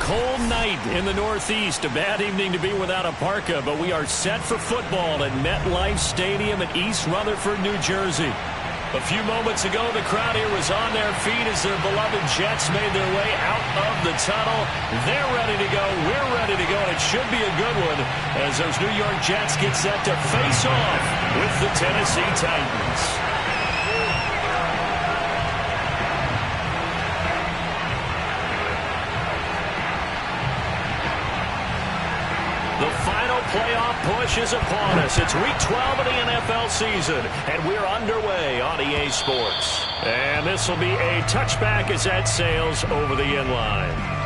cold night in the Northeast. A bad evening to be without a parka, but we are set for football at MetLife Stadium in East Rutherford, New Jersey. A few moments ago, the crowd here was on their feet as their beloved Jets made their way out of the tunnel. They're ready to go. We're ready to go, and it should be a good one as those New York Jets get set to face off with the Tennessee Titans. The final playoff push is upon us. It's week 12 of the NFL season, and we're underway on EA Sports. And this will be a touchback as that sails over the end line.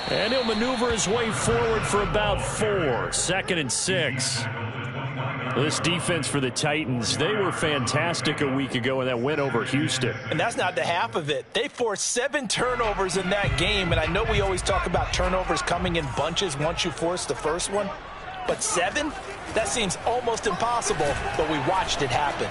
And he'll maneuver his way forward for about 4. 2nd and 6. This defense for the Titans, they were fantastic a week ago in that win over Houston. And that's not the half of it. They forced 7 turnovers in that game, and I know we always talk about turnovers coming in bunches once you force the first one, but 7? That seems almost impossible, but we watched it happen.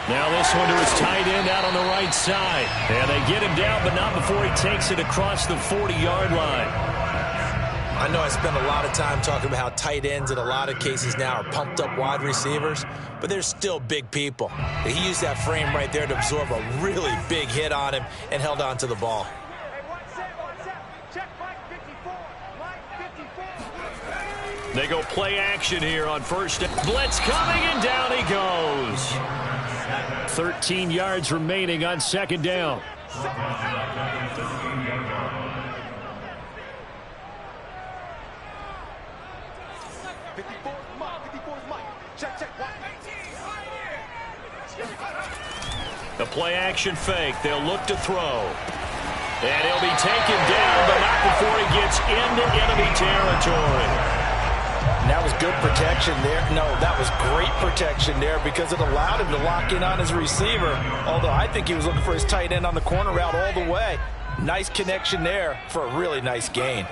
Now this one to his tight end out on the right side. And they get him down, but not before he takes it across the 40-yard line. I know I spend a lot of time talking about how tight ends in a lot of cases now are pumped-up wide receivers, but they're still big people. He used that frame right there to absorb a really big hit on him and held on to the ball. They go play action here on first. Blitz coming, and down he goes. 13 yards remaining on 2nd down. The play action fake. They'll look to throw. And he'll be taken down, but not before he gets into enemy territory. And that was good protection there. No, that was great protection there because it allowed him to lock in on his receiver. Although I think he was looking for his tight end on the corner route all the way. Nice connection there for a really nice gain.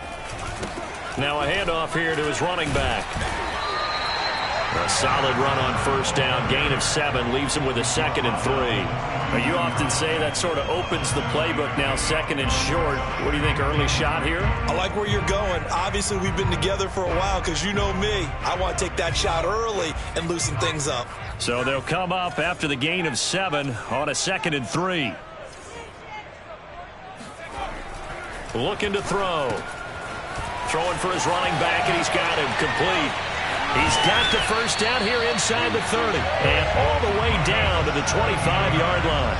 Now a handoff here to his running back. A solid run on first down. Gain of 7 leaves him with a 2nd and 3. Now, you often say that sort of opens the playbook now, 2nd and short. What do you think, early shot here? I like where you're going. Obviously, we've been together for a while because you know me. I want to take that shot early and loosen things up. So they'll come up after the gain of 7 on a 2nd and 3. Looking to throw. Throwing for his running back, and he's got him complete. He's got the first down here inside the 30 and all the way down to the 25-yard line.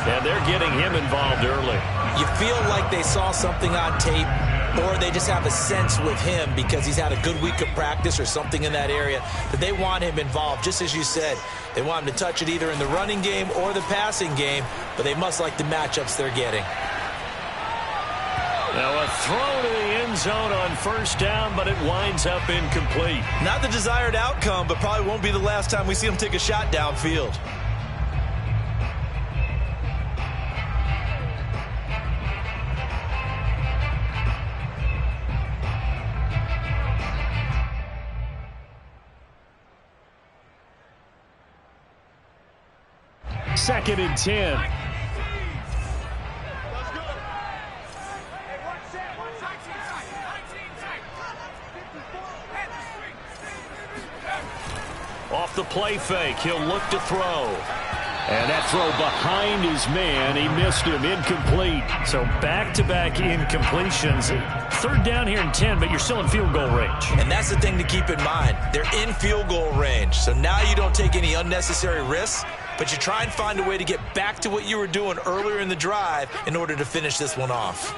And they're getting him involved early. You feel like they saw something on tape, or they just have a sense with him because he's had a good week of practice or something in that area that they want him involved. Just as you said, they want him to touch it either in the running game or the passing game, but they must like the matchups they're getting. Now a throw to the end zone on first down, but it winds up incomplete. Not the desired outcome, but probably won't be the last time we see him take a shot downfield. Second and 10. Off the play fake, he'll look to throw. And that throw behind his man, he missed him, incomplete. So back-to-back incompletions. 3rd down here and 10, but you're still in field goal range. And that's the thing to keep in mind. They're in field goal range. So now you don't take any unnecessary risks, but you try and find a way to get back to what you were doing earlier in the drive in order to finish this one off.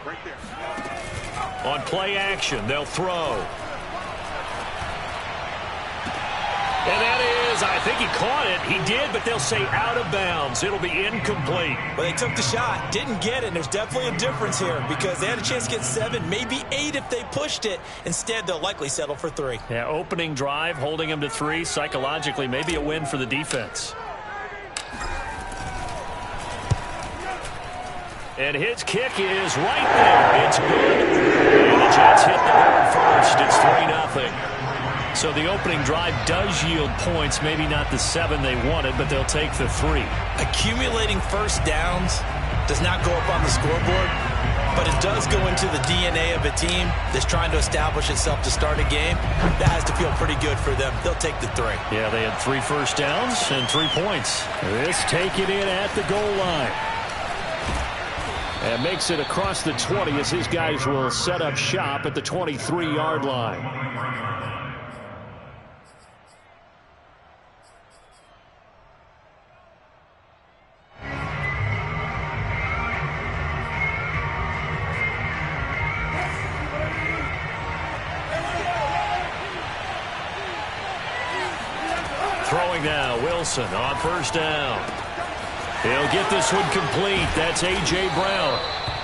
Right there. On play action, they'll throw. And that is. I think he caught it. He did, but they'll say out of bounds. It'll be incomplete. Well, they took the shot, didn't get it, and there's definitely a difference here because they had a chance to get 7, maybe 8 if they pushed it. Instead, they'll likely settle for 3. Yeah, opening drive, holding him to 3. Psychologically, maybe a win for the defense. And his kick is right there. It's good. And the Jets hit the board first. It's 3-0. So the opening drive does yield points. Maybe not the 7 they wanted, but they'll take the 3. Accumulating first downs does not go up on the scoreboard, but it does go into the DNA of a team that's trying to establish itself to start a game. That has to feel pretty good for them. They'll take the 3. Yeah, they had 3 first downs and 3 points. This taken in at the goal line. And makes it across the 20 as his guys will set up shop at the 23-yard line. Throwing now, Wilson on first down. He'll get this one complete. That's A.J. Brown.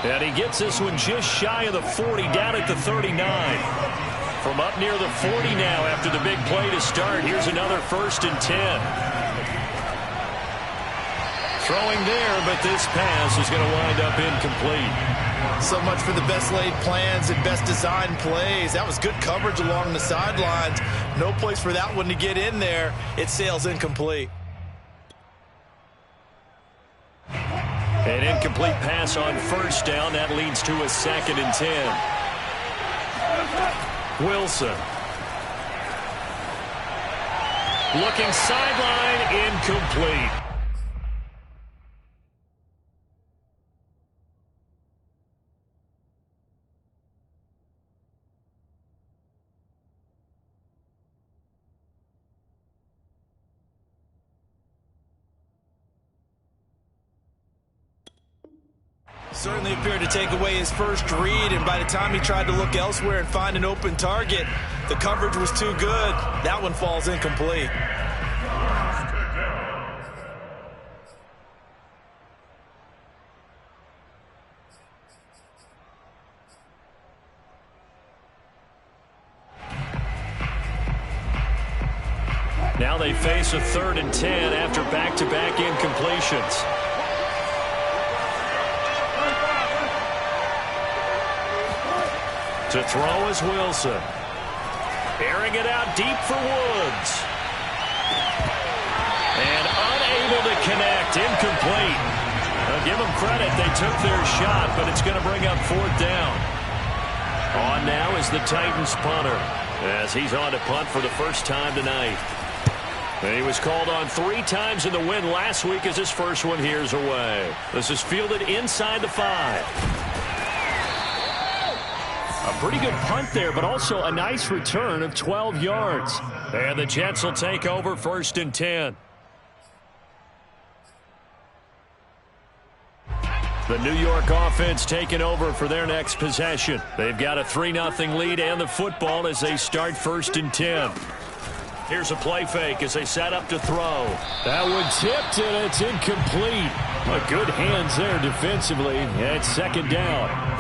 And he gets this one just shy of the 40, down at the 39. From up near the 40 now after the big play to start. Here's another 1st and 10. Throwing there, but this pass is going to wind up incomplete. So much for the best laid plans and best designed plays. That was good coverage along the sidelines. No place for that one to get in there. It sails incomplete. An incomplete pass on first down. That leads to a 2nd and 10. Wilson. Looking sideline, incomplete. Certainly appeared to take away his first read, and by the time he tried to look elsewhere and find an open target, the coverage was too good. That one falls incomplete. Now they face a 3rd and 10 after back-to-back incompletions. To throw is Wilson. Airing it out deep for Woods. And unable to connect. Incomplete. I'll give them credit. They took their shot, but it's going to bring up 4th down. On now is the Titans punter, as he's on to punt for the first time tonight. And he was called on 3 times in the win last week as his first one here's away. This is fielded inside the 5. A pretty good punt there, but also a nice return of 12 yards. And the Jets will take over 1st and 10. The New York offense taking over for their next possession. They've got a 3-0 lead and the football as they start 1st and 10. Here's a play fake as they set up to throw. That one tipped and it's incomplete. Good hands there defensively. It's 2nd down.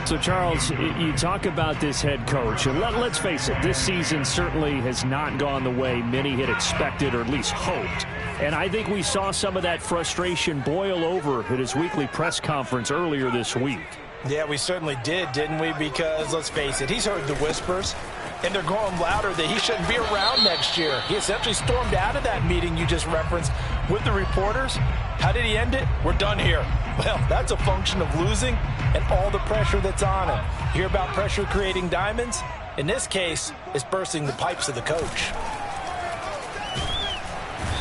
So, Charles, you talk about this head coach, and let's face it, this season certainly has not gone the way many had expected or at least hoped. And I think we saw some of that frustration boil over at his weekly press conference earlier this week. Yeah, we certainly did, didn't we? Because, let's face it, he's heard the whispers, and they're growing louder that he shouldn't be around next year. He essentially stormed out of that meeting you just referenced with the reporters. How did he end it? We're done here. Well, that's a function of losing and all the pressure that's on him. Hear about pressure creating diamonds? In this case, it's bursting the pipes of the coach.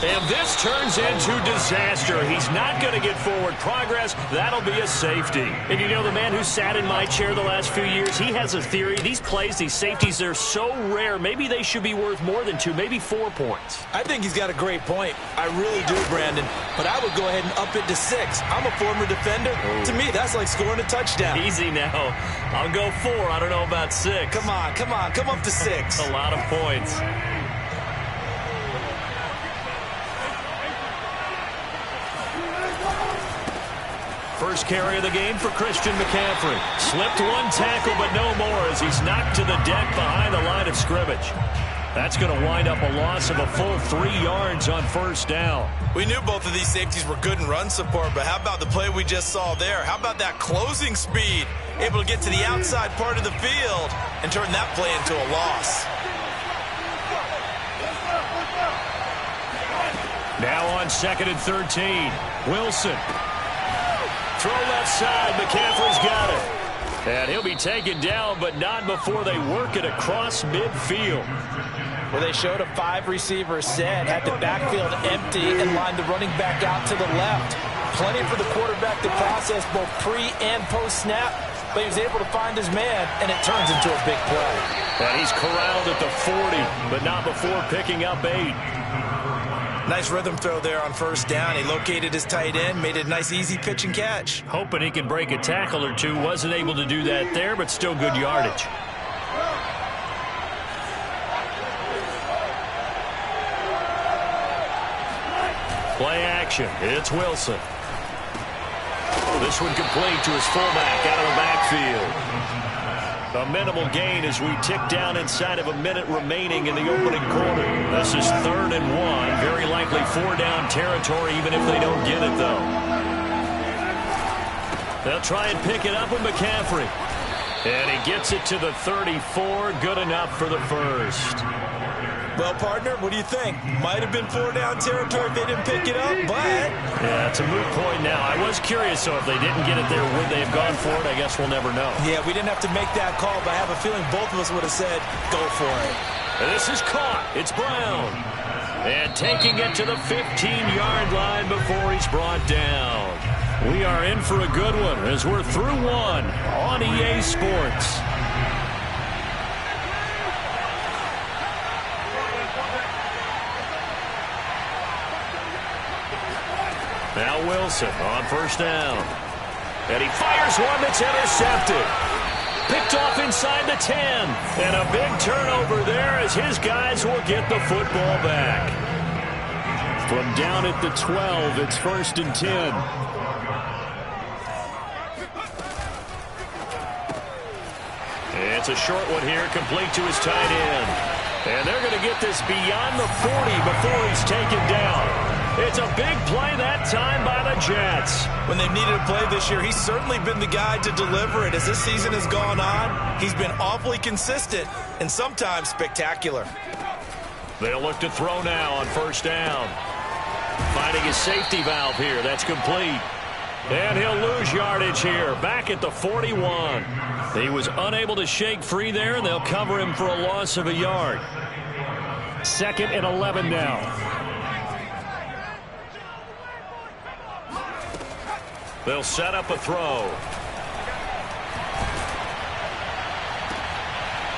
And this turns into disaster. He's not going to get forward progress. That'll be a safety. And you know, the man who sat in my chair the last few years, he has a theory. These plays, these safeties, they're so rare. Maybe they should be worth more than 2, maybe 4 points. I think he's got a great point. I really do, Brandon. But I would go ahead and up it to 6. I'm a former defender. Oh. To me, that's like scoring a touchdown. Easy now. I'll go 4. I don't know about 6. Come on. Come up to 6. A lot of points. First carry of the game for Christian McCaffrey. Slipped one tackle, but no more as he's knocked to the deck behind the line of scrimmage. That's going to wind up a loss of a full 3 yards on first down. We knew both of these safeties were good in run support, but how about the play we just saw there? How about that closing speed? Able to get to the outside part of the field and turn that play into a loss. Now on 2nd and 13. Wilson. Throw left side. McCaffrey's got it. And he'll be taken down, but not before they work it across midfield. Well, they showed a 5-receiver set, had the backfield empty, and lined the running back out to the left. Plenty for the quarterback to process both pre- and post-snap, but he was able to find his man, and it turns into a big play. And he's corralled at the 40, but not before picking up 8. Nice rhythm throw there on first down. He located his tight end, made it a nice easy pitch and catch. Hoping he can break a tackle or two. Wasn't able to do that there, but still good yardage. Play action. It's Wilson. This one complete to his fullback out of the backfield. A minimal gain as we tick down inside of a minute remaining in the opening quarter. This is 3rd and 1. Very likely 4-down territory even if they don't get it, though. They'll try and pick it up with McCaffrey. And he gets it to the 34. Good enough for the first. Well, partner, what do you think? Might have been 4-down territory if they didn't pick it up, but... Yeah, it's a moot point now. I was curious, so if they didn't get it there, would they have gone for it? I guess we'll never know. Yeah, we didn't have to make that call, but I have a feeling both of us would have said, go for it. And this is caught. It's Brown. And taking it to the 15-yard line before he's brought down. We are in for a good one as we're through one on EA Sports. Now Wilson on first down. And he fires one that's intercepted. Picked off inside the 10. And a big turnover there as his guys will get the football back. From down at the 12, it's 1st and 10. It's a short one here, complete to his tight end. And they're going to get this beyond the 40 before he's taken down. It's a big play that time by the Jets. When they've needed a play this year, he's certainly been the guy to deliver it. As this season has gone on, he's been awfully consistent and sometimes spectacular. They'll look to throw now on first down. Finding his safety valve here. That's complete. And he'll lose yardage here. Back at the 41. He was unable to shake free there, and they'll cover him for a loss of a yard. 2nd and 11 now. They'll set up a throw.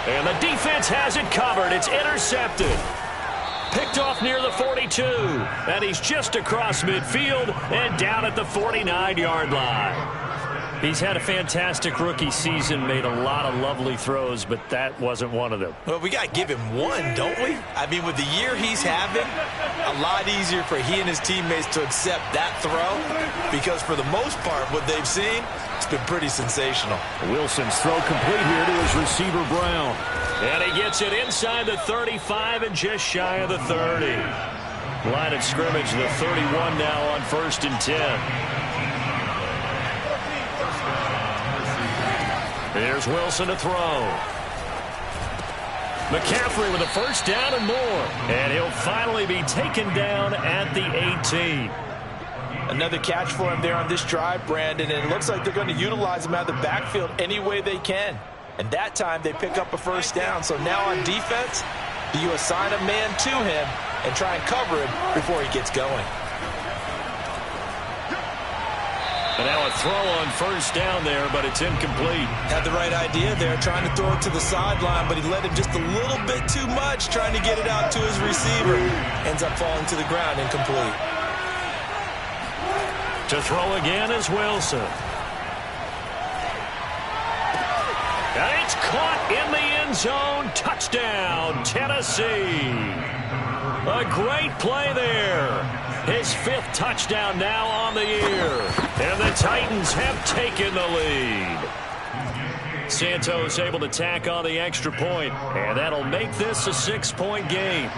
And the defense has it covered. It's intercepted. Picked off near the 42. And he's just across midfield and down at the 49-yard line. He's had a fantastic rookie season, made a lot of lovely throws, but that wasn't one of them. Well, we got to give him one, don't we? I mean, with the year he's having, a lot easier for he and his teammates to accept that throw because for the most part, what they've seen, it's been pretty sensational. Wilson's throw complete here to his receiver, Brown. And he gets it inside the 35 and just shy of the 30. Line of scrimmage, the 31 now on 1st and 10. Here's Wilson to throw. McCaffrey with a first down and more. And he'll finally be taken down at the 18. Another catch for him there on this drive, Brandon, and it looks like they're going to utilize him out of the backfield any way they can. And that time they pick up a first down. So now on defense, do you assign a man to him and try and cover him before he gets going? And now a throw on first down there, but it's incomplete. Had the right idea there, trying to throw it to the sideline, but he led him just a little bit too much, trying to get it out to his receiver. Ends up falling to the ground, incomplete. To throw again is Wilson. And it's caught in the end zone. Touchdown, Tennessee. A great play there. His 5th touchdown now on the year. And The Titans have taken the lead. Santos able to tack on the extra point, and that'll make this a 6-point game.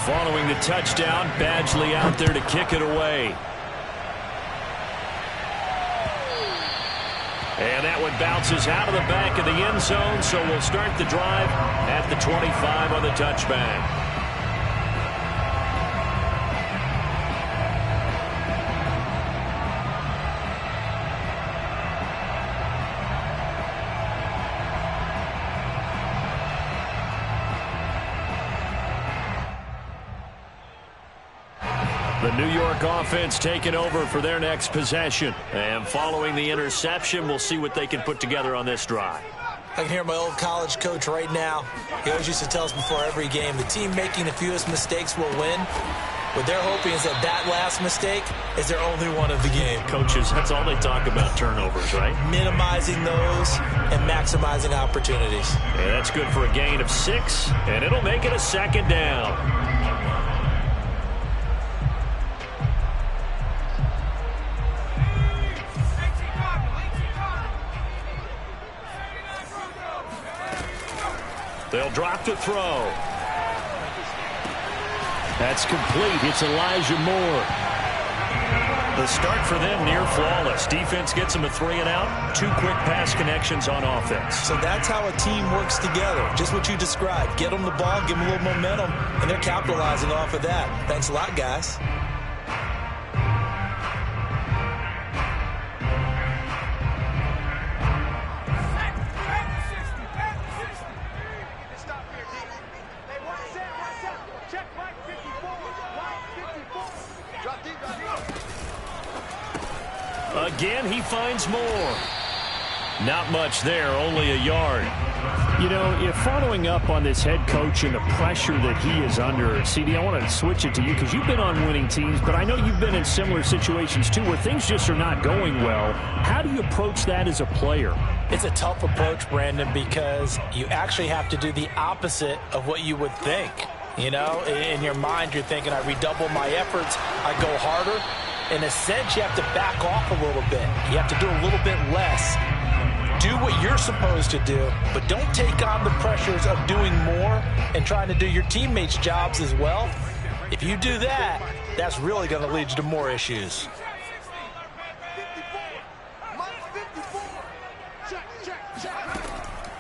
Following the touchdown, Badgley out there to kick it away. And that one bounces out of the back of the end zone, so we'll start the drive at the 25 on the touchback. The New York offense taking over for their next possession. And following the interception, we'll see what they can put together on this drive. I can hear my old college coach right now. He always used to tell us before every game, the team making the fewest mistakes will win. What they're hoping is that that last mistake is their only one of the game. Coaches, that's all they talk about, turnovers, right? Minimizing those and maximizing opportunities. And that's good for a gain of 6, and it'll make it a 2nd down. They'll drop to throw. That's complete. It's Elijah Moore. The start for them near flawless. Defense gets them a 3 and out. 2 quick pass connections on offense. So that's how a team works together. Just what you described. Get them the ball, give them a little momentum, and they're capitalizing off of that. Thanks a lot, guys. Again, he finds more. Not much there, only a yard. You know, if following up on this head coach and the pressure that he is under, CD, I want to switch it to you because you've been on winning teams, but I know you've been in similar situations too where things just are not going well. How do you approach that as a player? It's a tough approach, Brandon, because you actually have to do the opposite of what you would think. You know, in your mind, you're thinking, I redouble my efforts, I go harder. In a sense, you have to back off a little bit. You have to do a little bit less. Do what you're supposed to do, but don't take on the pressures of doing more and trying to do your teammates' jobs as well. If you do that, that's really going to lead you to more issues.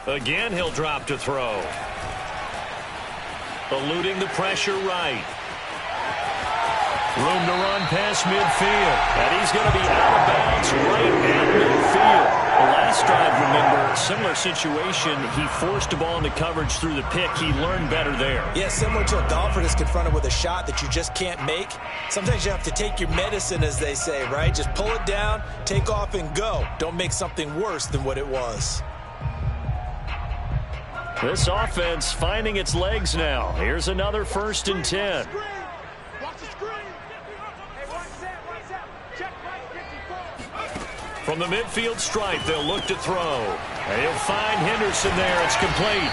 Again, he'll drop to throw. Eluding the pressure right. Room to run past midfield. And he's going to be out of bounds right at midfield. The last drive, remember, similar situation. He forced the ball into coverage through the pick. He learned better there. Yeah, similar to a golfer that's confronted with a shot that you just can't make. Sometimes you have to take your medicine, as they say, right? Just pull it down, take off, and go. Don't make something worse than what it was. This offense finding its legs now. Here's another 1st and 10. From the midfield stripe, they'll look to throw. And he'll find Henderson there. It's complete.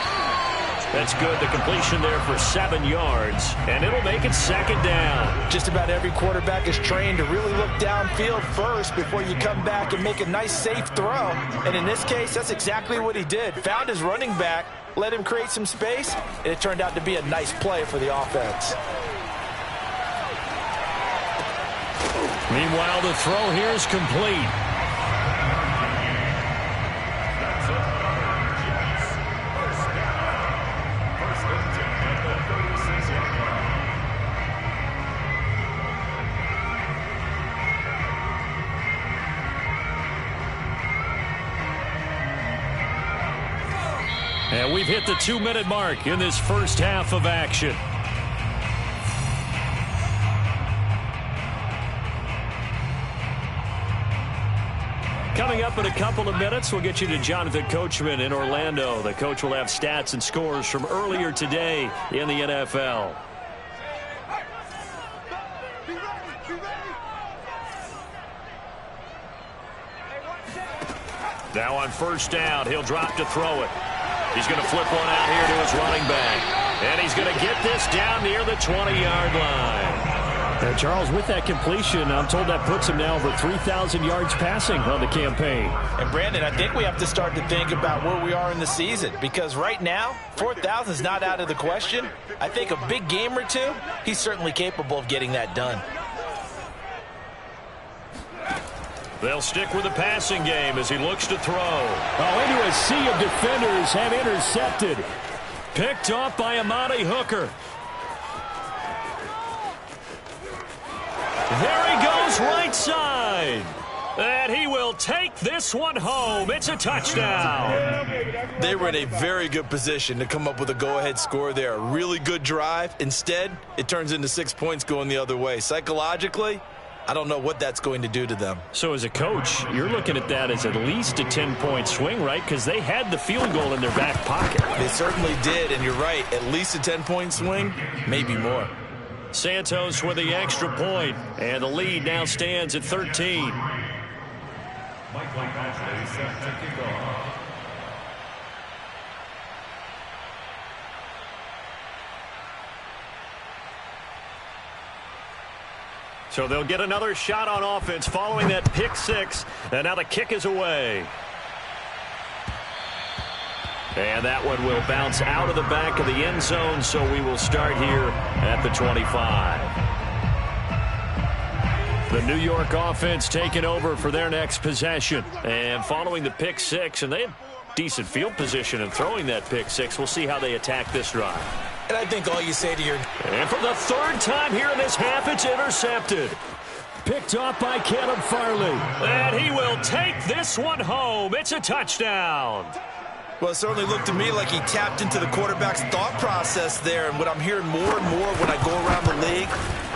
That's good. The completion there for 7 yards. And it'll make it 2nd down. Just about every quarterback is trained to really look downfield first before you come back and make a nice, safe throw. And in this case, that's exactly what he did. Found his running back, let him create some space, and it turned out to be a nice play for the offense. Meanwhile, the throw here is complete. And we've hit the 2-minute mark in this first half of action. Coming up in a couple of minutes, we'll get you to Jonathan Coachman in Orlando. The coach will have stats and scores from earlier today in the NFL. Now on 1st down, he'll drop to throw it. He's going to flip one out here to his running back. And he's going to get this down near the 20-yard line. And Charles, with that completion, I'm told that puts him now over 3,000 yards passing on the campaign. And Brandon, I think we have to start to think about where we are in the season, because right now, 4,000 is not out of the question. I think a big game or two, he's certainly capable of getting that done. They'll stick with the passing game as he looks to throw. Oh, into a sea of defenders and intercepted. Picked off by Amani Hooker. There he goes, right side. And he will take this one home. It's a touchdown. They were in a very good position to come up with a go-ahead score there. A really good drive. Instead, it turns into 6 points going the other way. Psychologically, I don't know what that's going to do to them. So as a coach, you're looking at that as at least a 10-point swing, right? Because they had the field goal in their back pocket. They certainly did, and you're right. At least a 10-point swing, maybe more. Santos with the extra point, and the lead now stands at 13. So they'll get another shot on offense following that pick six, and now the kick is away. And that one will bounce out of the back of the end zone, so we will start here at the 25. The New York offense taking over for their next possession. And following the pick six, and they have decent field position in throwing that pick six. We'll see how they attack this drive. And I think all you say to your... And for the third time here in this half, it's intercepted. Picked off by Caleb Farley. And he will take this one home. It's a touchdown. Well, it certainly looked to me like he tapped into the quarterback's thought process there. And what I'm hearing more and more when I go around the league,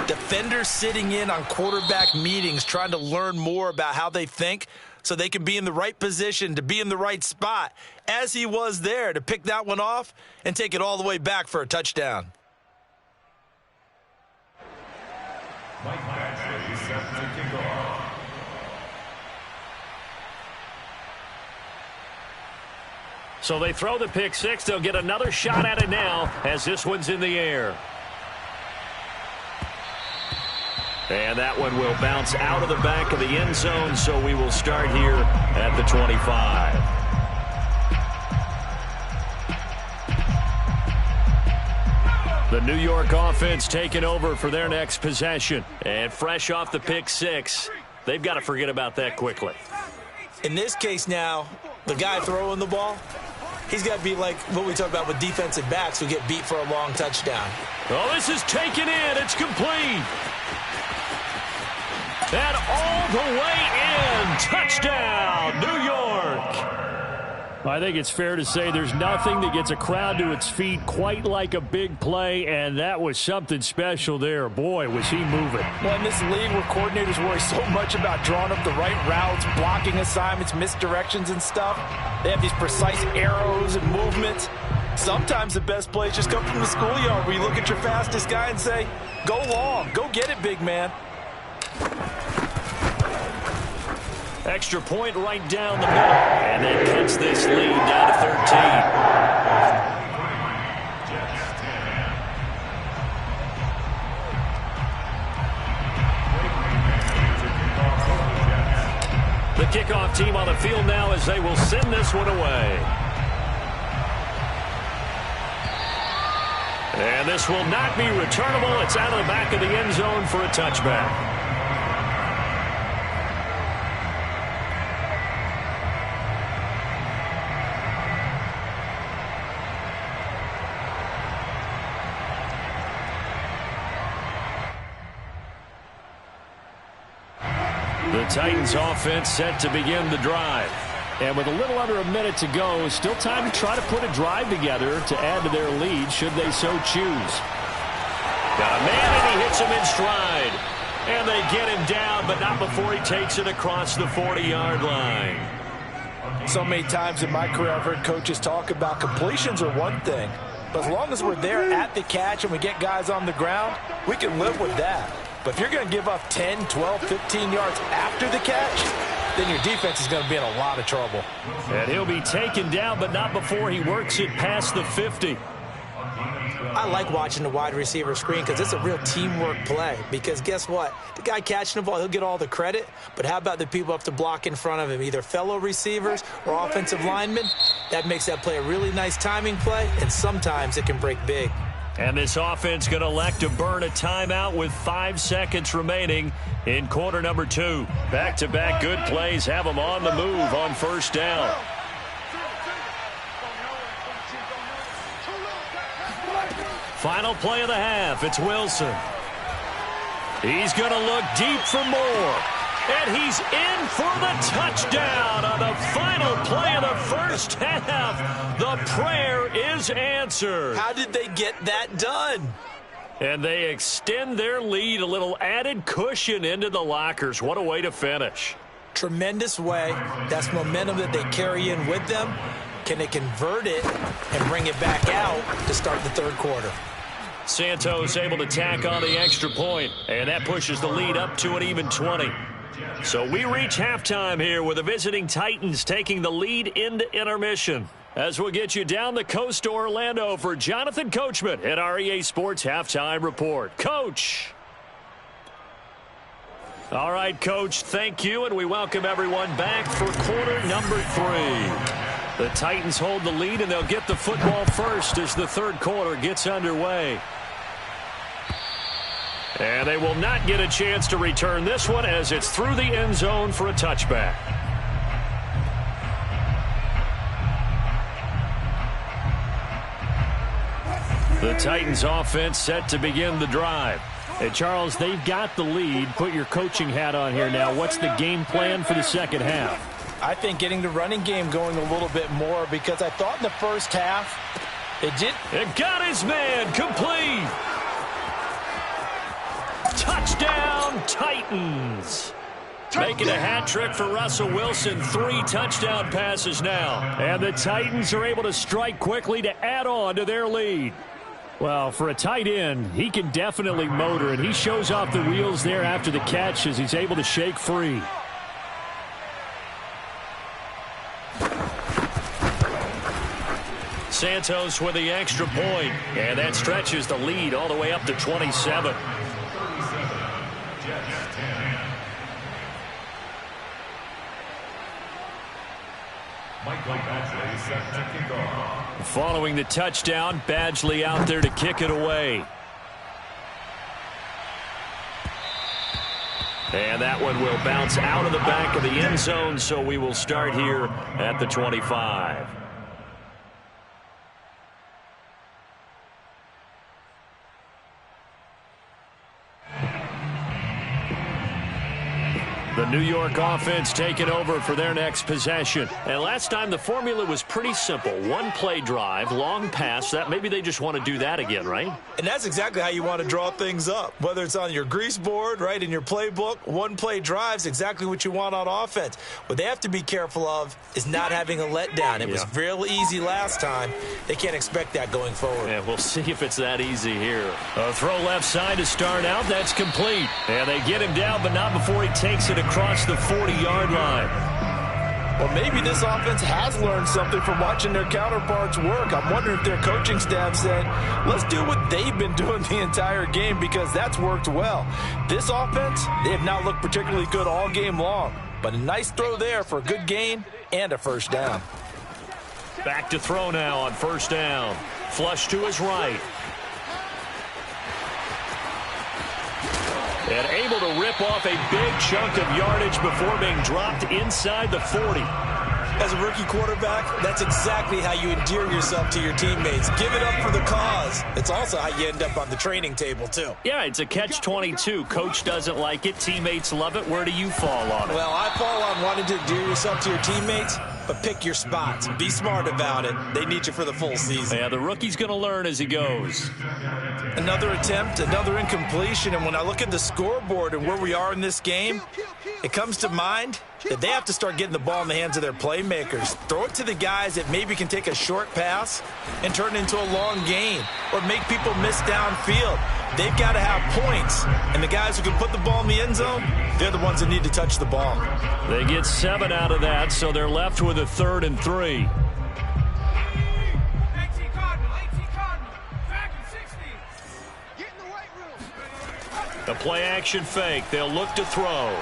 defenders sitting in on quarterback meetings trying to learn more about how they think so they can be in the right position to be in the right spot, as he was there to pick that one off and take it all the way back for a touchdown. So they throw the pick six. They'll get another shot at it now as this one's in the air. And that one will bounce out of the back of the end zone, so we will start here at the 25. The New York offense taking over for their next possession. And fresh off the pick six, they've got to forget about that quickly. In this case now, the guy throwing the ball, he's got to be like what we talk about with defensive backs who get beat for a long touchdown. Oh, this is taken in. It's complete. And all the way in. Touchdown, New York. I think it's fair to say there's nothing that gets a crowd to its feet quite like a big play, and that was something special there. Boy, was he moving. Well, in this league where coordinators worry so much about drawing up the right routes, blocking assignments, misdirections and stuff, they have these precise arrows and movements. Sometimes the best plays just come from the schoolyard where you look at your fastest guy and say, go long, go get it, big man. Extra point right down the middle. And that cuts this lead down to 13. The kickoff team on the field now as they will send this one away. And this will not be returnable. It's out of the back of the end zone for a touchback. The Titans offense set to begin the drive. And with a little under a minute to go, still time to try to put a drive together to add to their lead should they so choose. Got a man and he hits him in stride. And they get him down, but not before he takes it across the 40-yard line. So many times in my career I've heard coaches talk about completions are one thing. But as long as we're there at the catch and we get guys on the ground, we can live with that. But if you're going to give up 10, 12, 15 yards after the catch, then your defense is going to be in a lot of trouble. And he'll be taken down, but not before he works it past the 50. I like watching the wide receiver screen because it's a real teamwork play. Because guess what? The guy catching the ball, he'll get all the credit. But how about the people up to block in front of him, either fellow receivers or offensive linemen? That makes that play a really nice timing play, and sometimes it can break big. And this offense going to elect to burn a timeout with 5 seconds remaining in quarter number 2. Back-to-back good plays have them on the move on first down. Final play of the half. It's Wilson. He's going to look deep for more. And he's in for the touchdown on the final play of the first half. The prayer is answered. How did they get that done? And they extend their lead, a little added cushion into the lockers. What a way to finish. Tremendous way. That's momentum that they carry in with them. Can they convert it and bring it back out to start the third quarter? Santos able to tack on the extra point, and that pushes the lead up to an even 20. So we reach halftime here with the visiting Titans taking the lead into intermission. As we'll get you down the coast to Orlando for Jonathan Coachman at our EA Sports Halftime Report. Coach. All right, Coach, thank you, and we welcome everyone back for quarter number 3. The Titans hold the lead, and they'll get the football first as the third quarter gets underway. And they will not get a chance to return this one as it's through the end zone for a touchback. The Titans offense set to begin the drive. Hey, Charles, they've got the lead. Put your coaching hat on here now. What's the game plan for the second half? I think getting the running game going a little bit more because I thought in the first half it got his man complete. Touchdown, Titans. Making a hat trick for Russell Wilson. 3 touchdown passes now. And the Titans are able to strike quickly to add on to their lead. Well, for a tight end, he can definitely motor, and he shows off the wheels there after the catch as he's able to shake free. Santos with the extra point, and that stretches the lead all the way up to 27. Following the touchdown, Badgley out there to kick it away. And that one will bounce out of the back of the end zone, so we will start here at the 25. The New York offense taking over for their next possession. And last time the formula was pretty simple. 1-play drive, long pass. That maybe they just want to do that again, right? And that's exactly how you want to draw things up. Whether it's on your grease board, right, in your playbook, 1-play drive's exactly what you want on offense. What they have to be careful of is not having a letdown. It was real easy last time. They can't expect that going forward. Yeah, we'll see if it's that easy here. A throw left side to start out. That's complete. And they get him down, but not before he takes it across the 40-yard line. Well, maybe this offense has learned something from watching their counterparts work. I'm wondering if their coaching staff said, let's do what they've been doing the entire game because that's worked well. This offense, they have not looked particularly good all game long. But a nice throw there for a good gain and a first down. Back to throw now on first down. Flush to his right. And able to rip off a big chunk of yardage before being dropped inside the 40. As a rookie quarterback, that's exactly how you endear yourself to your teammates. Give it up for the cause. It's also how you end up on the training table, too. Yeah, it's a catch-22. Coach doesn't like it. Teammates love it. Where do you fall on it? Well, I fall on wanting to endear yourself to your teammates, but pick your spots. Be smart about it. They need you for the full season. Yeah, the rookie's going to learn as he goes. Another attempt, another incompletion, and when I look at the scoreboard and where we are in this game, it comes to mind that they have to start getting the ball in the hands of their playmakers. Throw it to the guys that maybe can take a short pass and turn it into a long gain or make people miss downfield. They've got to have points, and the guys who can put the ball in the end zone, they're the ones that need to touch the ball. They get 7 out of that, so they're left with a 3rd and 3. The play action fake. They'll look to throw.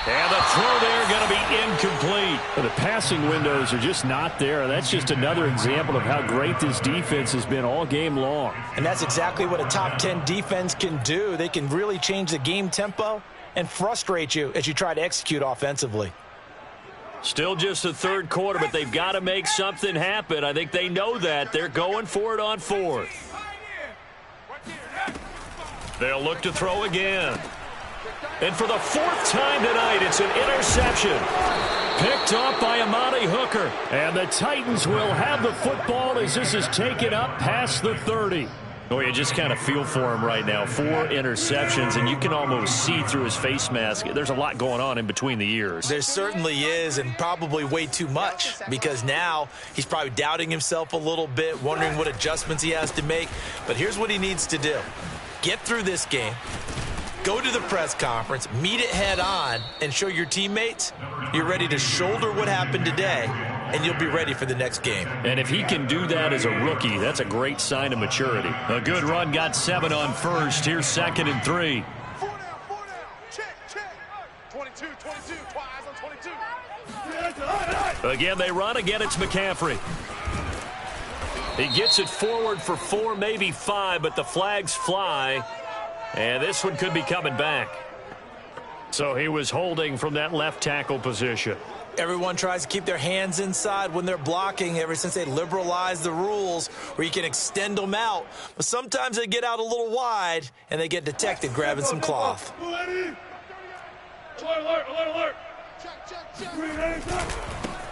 And the throw there going to be incomplete. The passing windows are just not there. That's just another example of how great this defense has been all game long. And that's exactly what a top 10 defense can do. They can really change the game tempo and frustrate you as you try to execute offensively. Still just the third quarter, but they've got to make something happen. I think they know that. They're going for it on fourth. They'll look to throw again. And for the fourth time tonight, it's an interception. Picked up by Amani Hooker. And the Titans will have the football as this is taken up past the 30. Oh, you just kind of feel for him right now. 4 interceptions, and you can almost see through his face mask. There's a lot going on in between the ears. There certainly is, and probably way too much, because now he's probably doubting himself a little bit, wondering what adjustments he has to make. But here's what he needs to do. Get through this game. Go to the press conference, meet it head on, and show your teammates you're ready to shoulder what happened today, and you'll be ready for the next game. And if he can do that as a rookie, that's a great sign of maturity. A good run, got 7 on first. Here's 2nd and 3. 4 down. Check. 22, twice on 22. Again, they run. Again, it's McCaffrey. He gets it forward for 4, maybe 5, but the flags fly. And this one could be coming back. So he was holding from that left tackle position. Everyone tries to keep their hands inside when they're blocking ever since they liberalized the rules where you can extend them out. But sometimes they get out a little wide and they get detected grabbing some cloth. Alert.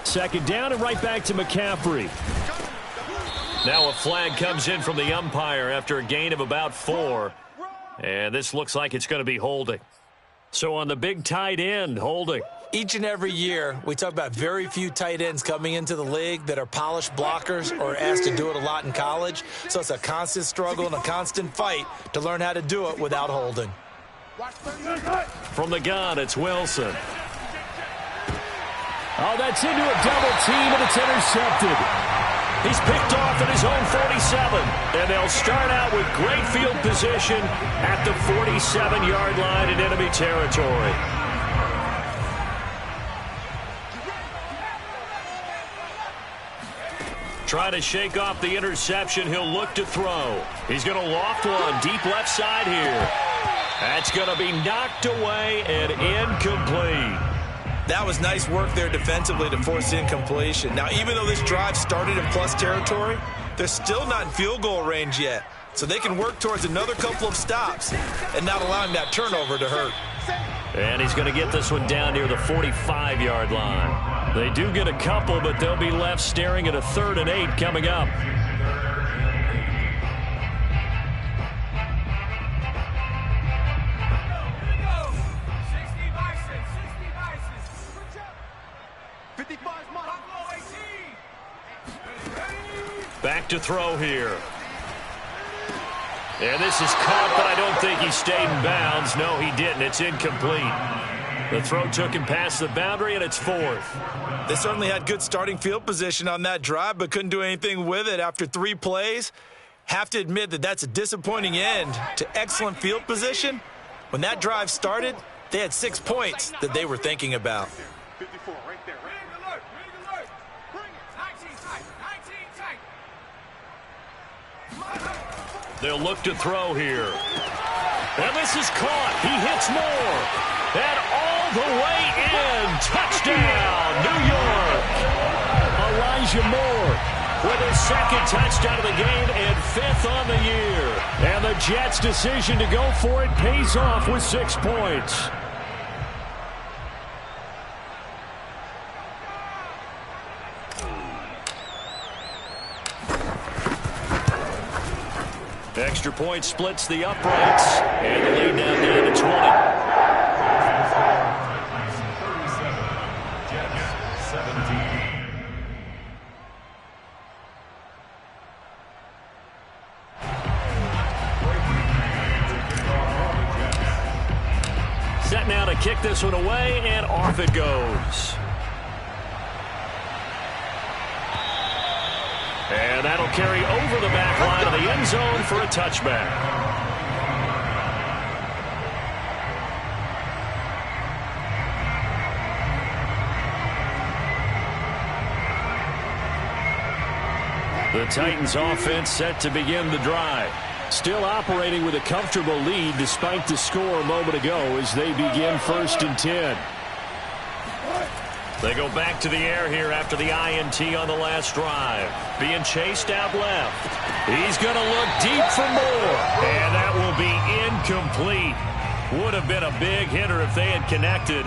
2nd down and right back to McCaffrey. Now a flag comes in from the umpire after a gain of about 4. And this looks like it's going to be holding. So on the big tight end, holding. Each and every year, we talk about very few tight ends coming into the league that are polished blockers or asked to do it a lot in college. So it's a constant struggle and a constant fight to learn how to do it without holding. From the gun, it's Wilson. Oh, that's into a double team, and it's intercepted. He's picked off at his own 47, and they'll start out with great field position at the 47-yard line in enemy territory. Trying to shake off the interception. He'll look to throw. He's going to loft one deep left side here. That's going to be knocked away and incomplete. That was nice work there defensively to force incompletion. Now, even though this drive started in plus territory, they're still not in field goal range yet. So they can work towards another couple of stops and not allowing that turnover to hurt. And he's going to get this one down near the 45-yard line. They do get a couple, but they'll be left staring at a 3rd and 8 coming up. Back to throw here. And this is caught, but I don't think he stayed in bounds. No, he didn't. It's incomplete. The throw took him past the boundary, and it's 4th. They certainly had good starting field position on that drive, but couldn't do anything with it after 3 plays. Have to admit that that's a disappointing end to excellent field position. When that drive started, they had 6 points that they were thinking about. 54, right there. Bring it. 19 tight. They'll look to throw here. And this is caught. He hits more. And all the way in. Touchdown, New York. Elijah Moore with his 2nd touchdown of the game and 5th on the year. And the Jets' decision to go for it pays off with 6 points. Extra point splits the uprights, and the lead now down to 20. Set now to kick this one away, and off it goes. And that'll carry over the back line of the end zone for a touchback. The Titans offense set to begin the drive. Still operating with a comfortable lead despite the score a moment ago as they begin 1st and 10. They go back to the air here after the INT on the last drive. Being chased out left. He's going to look deep for more. And that will be incomplete. Would have been a big hitter if they had connected.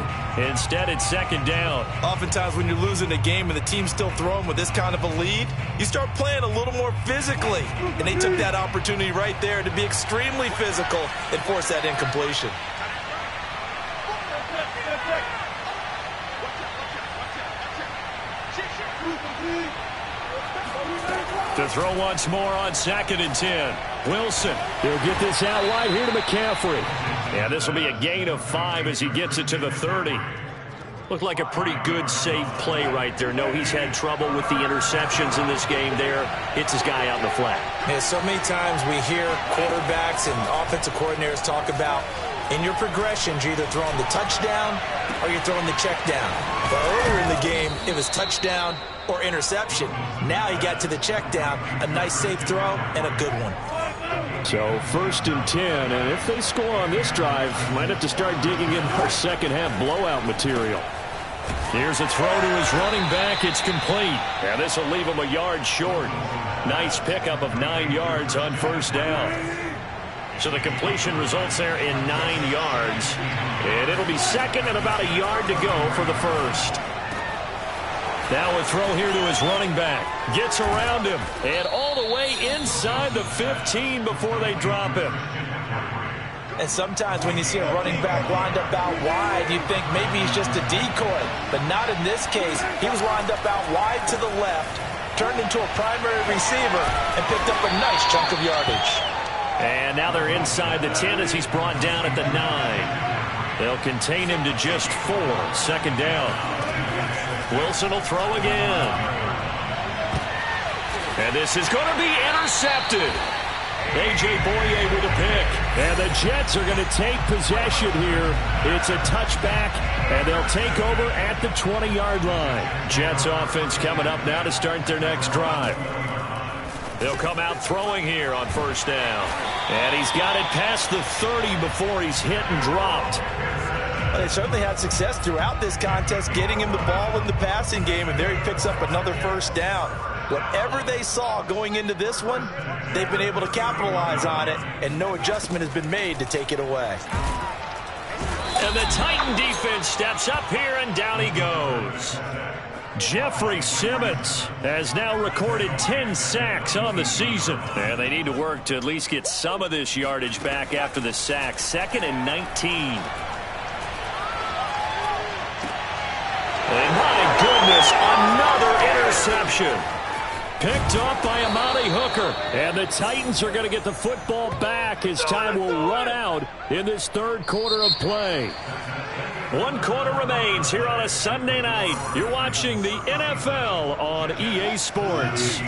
Instead, it's 2nd down. Oftentimes when you're losing a game and the team's still throwing with this kind of a lead, you start playing a little more physically. And they took that opportunity right there to be extremely physical and force that incompletion. To throw once more on 2nd and 10. Wilson, he'll get this out wide here to McCaffrey. Yeah, this will be a gain of 5 as he gets it to the 30. Looked like a pretty good, safe play right there. No, he's had trouble with the interceptions in this game there. Hits his guy out in the flat. Yeah, so many times we hear quarterbacks and offensive coordinators talk about in your progressions, you're either throwing the touchdown or you're throwing the check down. But earlier in the game, it was touchdown or interception. Now he got to the check down, a nice safe throw and a good one. So 1st and 10, and if they score on this drive, might have to start digging in our second half blowout material. Here's a throw to his running back. It's complete. And this will leave him a yard short. Nice pickup of 9 yards on 1st down. So the completion results there in 9 yards. And it'll be 2nd and about a yard to go for the 1st. Now a throw here to his running back. Gets around him. And all the way inside the 15 before they drop him. And sometimes when you see a running back lined up out wide, you think maybe he's just a decoy. But not in this case. He was lined up out wide to the left, turned into a primary receiver, and picked up a nice chunk of yardage. And now they're inside the 10 as he's brought down at the 9. They'll contain him to just 4. 2nd down. Wilson will throw again. And this is going to be intercepted. A.J. Boye with a pick. And the Jets are going to take possession here. It's a touchback, and they'll take over at the 20-yard line. Jets offense coming up now to start their next drive. They'll come out throwing here on 1st down. And he's got it past the 30 before he's hit and dropped. Well, they certainly had success throughout this contest getting him the ball in the passing game, and there he picks up another 1st down. Whatever they saw going into this one, they've been able to capitalize on it, and no adjustment has been made to take it away. And the Titan defense steps up here, and down he goes. Jeffrey Simmons has now recorded 10 sacks on the season. And they need to work to at least get some of this yardage back after the sack. 2nd and 19. And my goodness, another interception. Picked off by Amani Hooker. And the Titans are going to get the football back as time will run out in this 3rd quarter of play. 1 quarter remains here on a Sunday night. You're watching the NFL on EA Sports.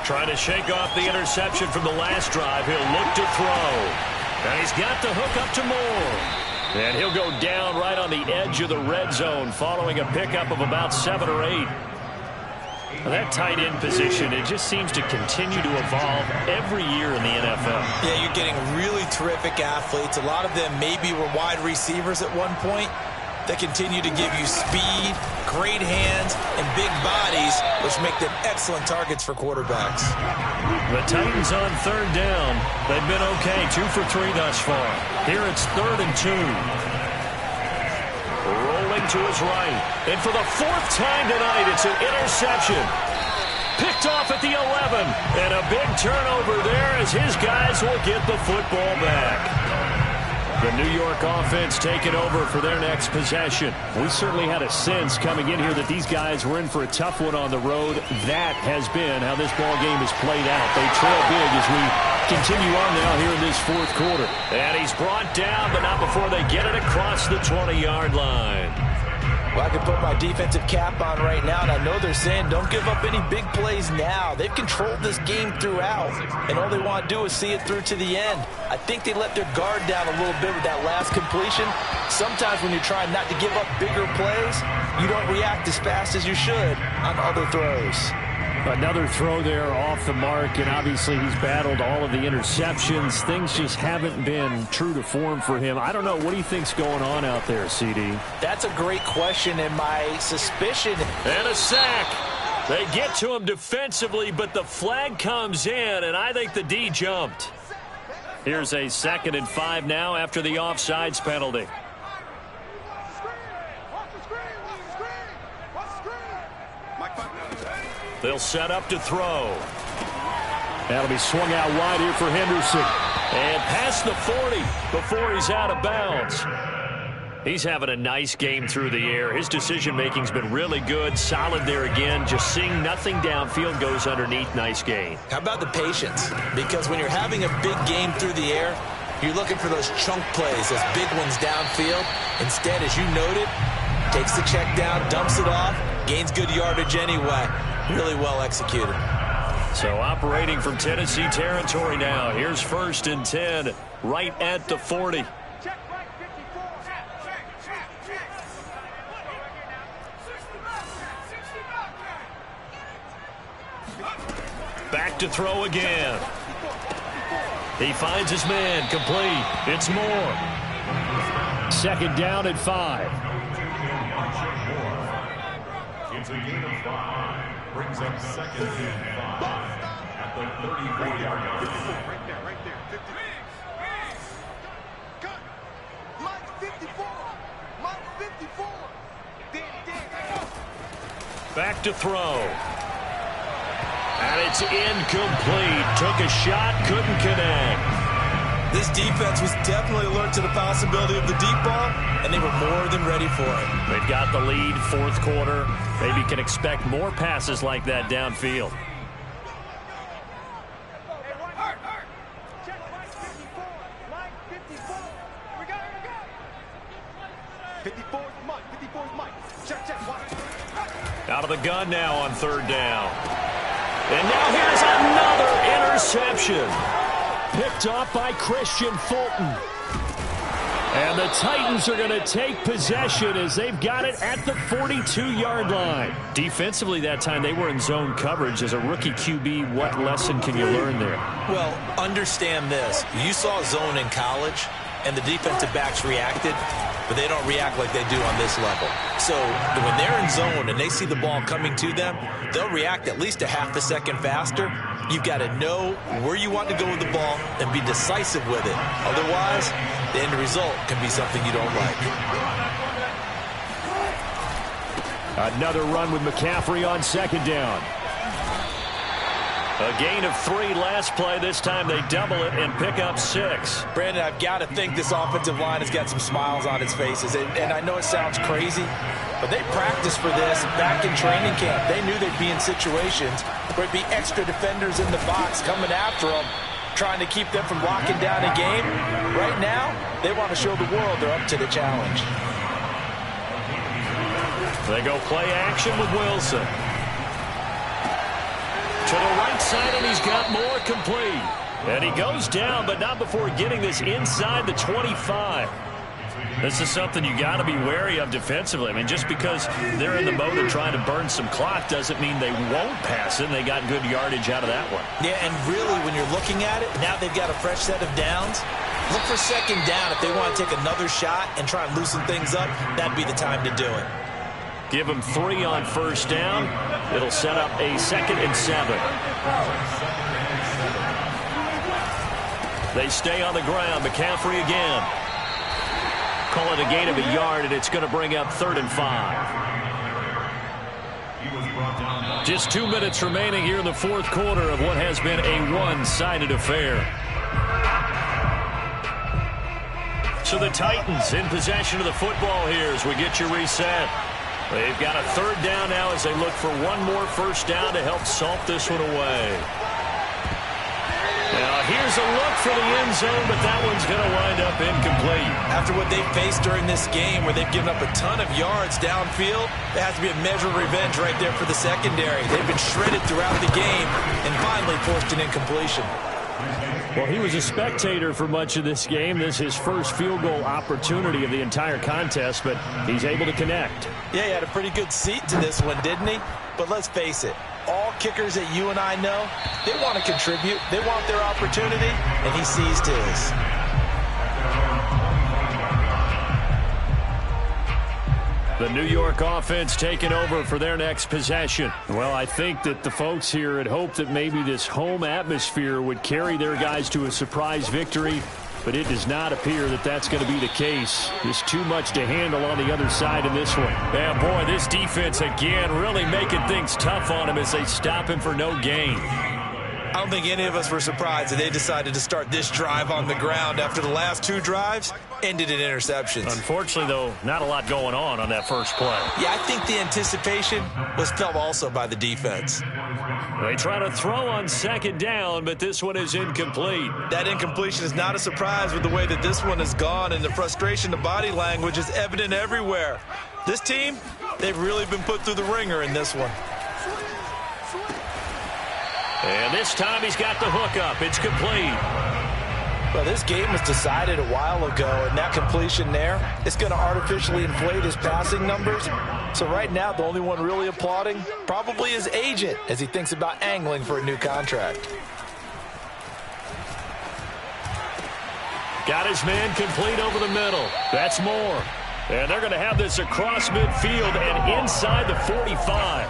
Trying to shake off the interception from the last drive. He'll look to throw. And he's got the hook up to Moore. And he'll go down right on the edge of the red zone following a pickup of about 7 or 8. That tight end position, it just seems to continue to evolve every year in the NFL. Yeah, you're getting really terrific athletes. A lot of them maybe were wide receivers at one point. They continue to give you speed, great hands, and big bodies, which make them excellent targets for quarterbacks. The Titans on 3rd down. They've been okay, 2 for 3 thus far. Here it's 3rd and 2. Rolling to his right. And for the 4th time tonight, it's an interception. Picked off at the 11. And a big turnover there as his guys will get the football back. The New York offense taking over for their next possession. We certainly had a sense coming in here that these guys were in for a tough one on the road. That has been how this ball game has played out. They trail big as we continue on now here in this fourth quarter. And he's brought down, but not before they get it across the 20-yard line. Well, I can put my defensive cap on right now, and I know they're saying don't give up any big plays now. They've controlled this game throughout, and all they want to do is see it through to the end. I think they let their guard down a little bit with that last completion. Sometimes when you're trying not to give up bigger plays, you don't react as fast as you should on other throws. Another throw there off the mark, and obviously he's battled all of the interceptions. Things just haven't been true to form for him. I don't know. What do you think's going on out there, CD? That's a great question, and my suspicion... And a sack. They get to him defensively, but the flag comes in, and I think the D jumped. Here's a 2nd and 5 now after the offsides penalty. They'll set up to throw. That'll be swung out wide here for Henderson. And past the 40 before he's out of bounds. He's having a nice game through the air. His decision-making's been really good. Solid there again. Just seeing nothing downfield, goes underneath. Nice gain. How about the patience? Because when you're having a big game through the air, you're looking for those chunk plays, those big ones downfield. Instead, as you noted, takes the check down, dumps it off, gains good yardage anyway. Really well executed. So operating from Tennessee territory now. Here's 1st and 10 right at the 40. Back to throw again. He finds his man, complete. It's Moore. 2nd down and 5. It's a gain of 5. Brings up 2nd and 5 at the 34-yard line. Right there, 50. Cut. Mike 54. Mike 54. Back to throw. And it's incomplete. Took a shot, couldn't connect. This defense was definitely alert to the possibility of the deep ball, and they were more than ready for it. They've got the lead, 4th quarter. Maybe can expect more passes like that downfield. Out of the gun now on 3rd down. And now here's another interception. Picked off by Christian Fulton. And the Titans are going to take possession as they've got it at the 42-yard line. Defensively that time, they were in zone coverage. As a rookie QB, what lesson can you learn there? Well, understand this. You saw zone in college, and the defensive backs reacted, but they don't react like they do on this level. So when they're in zone and they see the ball coming to them, they'll react at least a half a second faster. You've got to know where you want to go with the ball and be decisive with it. Otherwise, the end result can be something you don't like. Another run with McCaffrey on 2nd down. A gain of 3 last play. This time they double it and pick up 6. Brandon, I've got to think this offensive line has got some smiles on its faces. And I know it sounds crazy, but they practiced for this back in training camp. They knew they'd be in situations where it'd be extra defenders in the box coming after them, trying to keep them from locking down a game. Right now, they want to show the world they're up to the challenge. They go play action with Wilson. To the right side, and he's got Moore complete. And he goes down, but not before getting this inside the 25. This is something you got to be wary of defensively. I mean, just because they're in the mode of trying to burn some clock doesn't mean they won't pass it. They got good yardage out of that one. Yeah, and really, when you're looking at it, now they've got a fresh set of downs. Look for 2nd down. If they want to take another shot and try and loosen things up, that'd be the time to do it. Give them 3 on 1st down. It'll set up a 2nd and 7. They stay on the ground. McCaffrey again. Call it a gain of a yard, and it's going to bring up 3rd and 5. Just 2 minutes remaining here in the 4th quarter of what has been a one-sided affair. So the Titans in possession of the football here as we get you reset. They've got a third down now as they look for one more first down to help salt this one away. Now here's a look for the end zone, but that one's going to wind up incomplete. After what they faced during this game where they've given up a ton of yards downfield, there has to be a measure of revenge right there for the secondary. They've been shredded throughout the game and finally forced an incompletion. Well, he was a spectator for much of this game. This is his first field goal opportunity of the entire contest, but he's able to connect. Yeah, he had a pretty good seat to this one, didn't he? But let's face it, all kickers that you and I know, they want to contribute. They want their opportunity, and he seized his. The New York offense taking over for their next possession. Well, I think that the folks here had hoped that maybe this home atmosphere would carry their guys to a surprise victory, but it does not appear that that's going to be the case. There's too much to handle on the other side in this one. Yeah, boy, this defense again really making things tough on him as they stop him for no gain. I don't think any of us were surprised that they decided to start this drive on the ground after the last two drives ended in interceptions. Unfortunately, though, not a lot going on that first play. Yeah, I think the anticipation was felt also by the defense. They try to throw on second down, but this one is incomplete. That incompletion is not a surprise with the way that this one has gone, and the frustration, the body language is evident everywhere. This team, they've really been put through the ringer in this one. And this time he's got the hook up. It's complete. Well, this game was decided a while ago, and that completion there is going to artificially inflate his passing numbers. So right now, the only one really applauding probably his agent as he thinks about angling for a new contract. Got his man complete over the middle. That's more. And they're going to have this across midfield and inside the 45.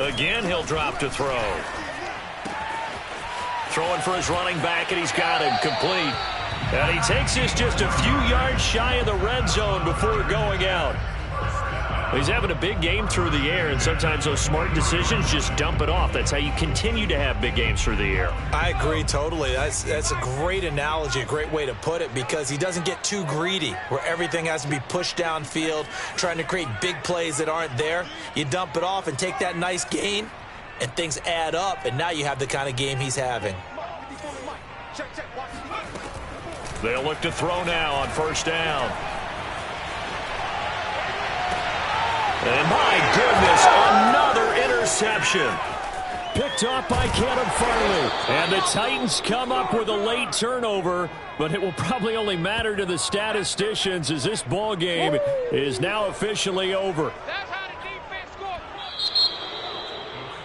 Again, he'll drop to throw. Throwing for his running back, and he's got him complete. And he takes this just a few yards shy of the red zone before going out. He's having a big game through the air, and sometimes those smart decisions just dump it off. That's how you continue to have big games through the air. I agree totally. That's a great analogy, a great way to put it, because he doesn't get too greedy where everything has to be pushed downfield, trying to create big plays that aren't there. You dump it off and take that nice gain, and things add up, and now you have the kind of game he's having. They'll look to throw now on first down. And my goodness, another interception. Picked off by Caleb Farley. And the Titans come up with a late turnover, but it will probably only matter to the statisticians as this ball game is now officially over.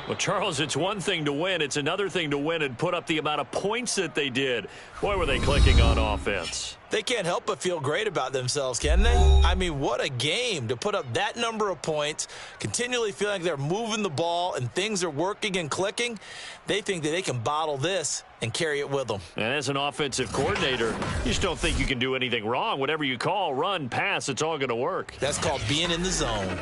Well, Charles, it's one thing to win. It's another thing to win and put up the amount of points that they did. Boy, were they clicking on offense. They can't help but feel great about themselves, can they? I mean, what a game to put up that number of points, continually feeling like they're moving the ball and things are working and clicking. They think that they can bottle this and carry it with them. And as an offensive coordinator, you just don't think you can do anything wrong. Whatever you call, run, pass, it's all going to work. That's called being in the zone.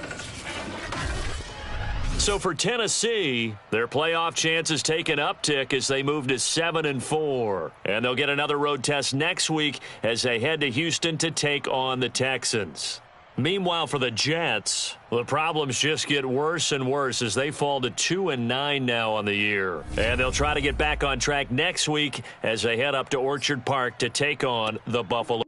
So for Tennessee, their playoff chances take an uptick as they move to 7-4. And they'll get another road test next week as they head to Houston to take on the Texans. Meanwhile, for the Jets, the problems just get worse and worse as they fall to 2-9 now on the year. And they'll try to get back on track next week as they head up to Orchard Park to take on the Buffalo